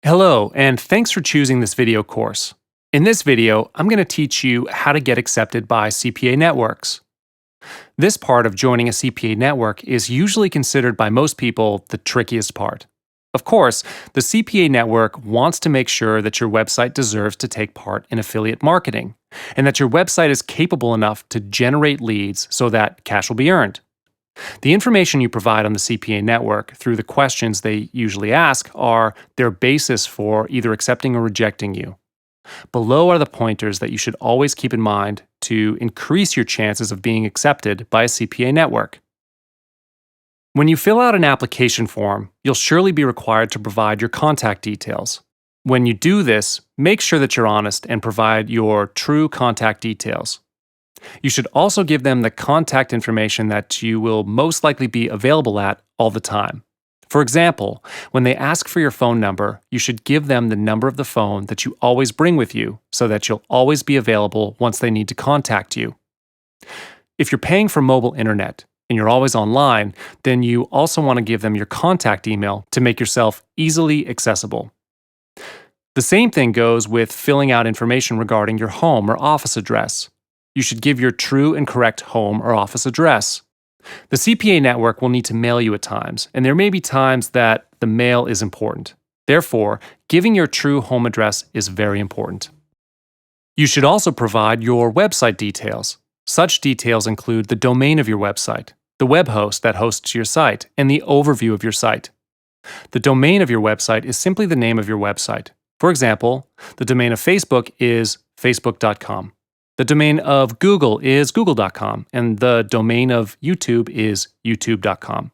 Hello, and thanks for choosing this video course. In this video, I'm going to teach you how to get accepted by CPA networks. This part of joining a CPA network is usually considered by most people the trickiest part. Of course, the CPA network wants to make sure that your website deserves to take part in affiliate marketing, and that your website is capable enough to generate leads so that cash will be earned. The information you provide on the CPA network through the questions they usually ask are their basis for either accepting or rejecting you. Below are the pointers that you should always keep in mind to increase your chances of being accepted by a CPA network. When you fill out an application form, you'll surely be required to provide your contact details. When you do this, make sure that you're honest and provide your true contact details. You should also give them the contact information that you will most likely be available at all the time. For example, when they ask for your phone number, you should give them the number of the phone that you always bring with you so that you'll always be available once they need to contact you. If you're paying for mobile internet and you're always online, then you also want to give them your contact email to make yourself easily accessible. The same thing goes with filling out information regarding your home or office address. You should give your true and correct home or office address. The CPA network will need to mail you at times, and there may be times that the mail is important. Therefore, giving your true home address is very important. You should also provide your website details. Such details include the domain of your website, the web host that hosts your site, and the overview of your site. The domain of your website is simply the name of your website. For example, the domain of Facebook is facebook.com. The domain of Google is google.com, and the domain of YouTube is youtube.com.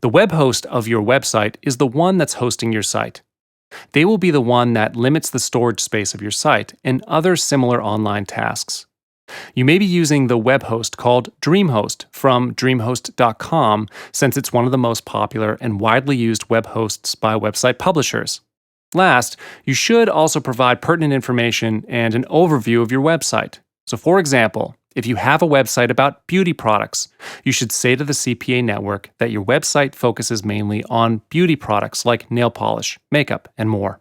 The web host of your website is the one that's hosting your site. They will be the one that limits the storage space of your site and other similar online tasks. You may be using the web host called DreamHost from dreamhost.com, since it's one of the most popular and widely used web hosts by website publishers. Last, you should also provide pertinent information and an overview of your website. So for example, if you have a website about beauty products, you should say to the CPA network that your website focuses mainly on beauty products like nail polish, makeup, and more.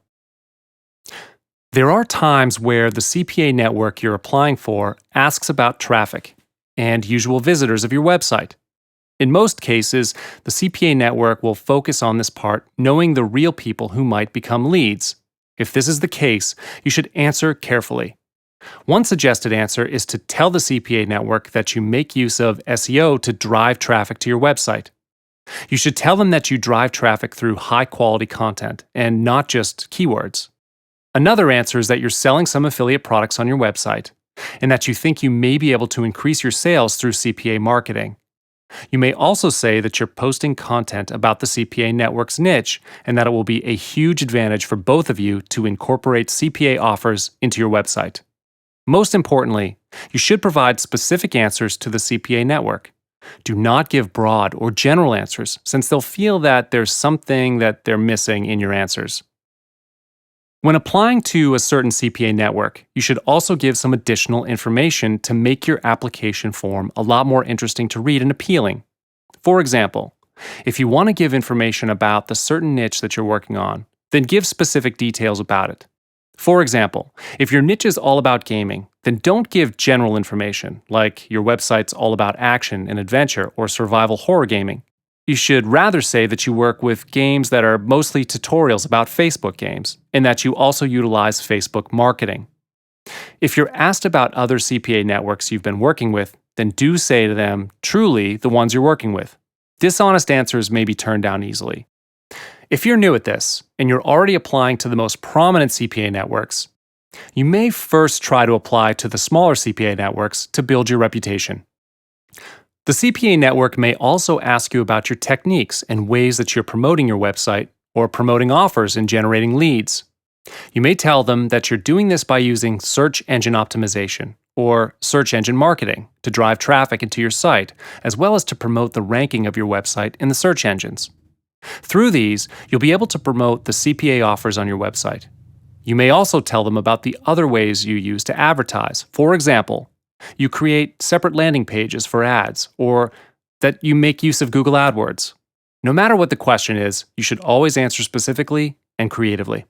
There are times where the CPA network you're applying for asks about traffic and usual visitors of your website. In most cases, the CPA network will focus on this part, knowing the real people who might become leads. If this is the case, you should answer carefully. One suggested answer is to tell the CPA network that you make use of SEO to drive traffic to your website. You should tell them that you drive traffic through high-quality content and not just keywords. Another answer is that you're selling some affiliate products on your website and that you think you may be able to increase your sales through CPA marketing. You may also say that you're posting content about the CPA network's niche and that it will be a huge advantage for both of you to incorporate CPA offers into your website. Most importantly, you should provide specific answers to the CPA network. Do not give broad or general answers, since they'll feel that there's something that they're missing in your answers. When applying to a certain CPA network, you should also give some additional information to make your application form a lot more interesting to read and appealing. For example, if you want to give information about the certain niche that you're working on, then give specific details about it. For example, if your niche is all about gaming, then don't give general information, like your website's all about action and adventure or survival horror gaming. You should rather say that you work with games that are mostly tutorials about Facebook games, and that you also utilize Facebook marketing. If you're asked about other CPA networks you've been working with, then do say to them truly the ones you're working with. Dishonest answers may be turned down easily. If you're new at this, and you're already applying to the most prominent CPA networks, you may first try to apply to the smaller CPA networks to build your reputation. The CPA network may also ask you about your techniques and ways that you're promoting your website or promoting offers and generating leads. You may tell them that you're doing this by using search engine optimization or search engine marketing to drive traffic into your site, as well as to promote the ranking of your website in the search engines. Through these, you'll be able to promote the CPA offers on your website. You may also tell them about the other ways you use to advertise. For example, you create separate landing pages for ads, or that you make use of Google AdWords. No matter what the question is, you should always answer specifically and creatively.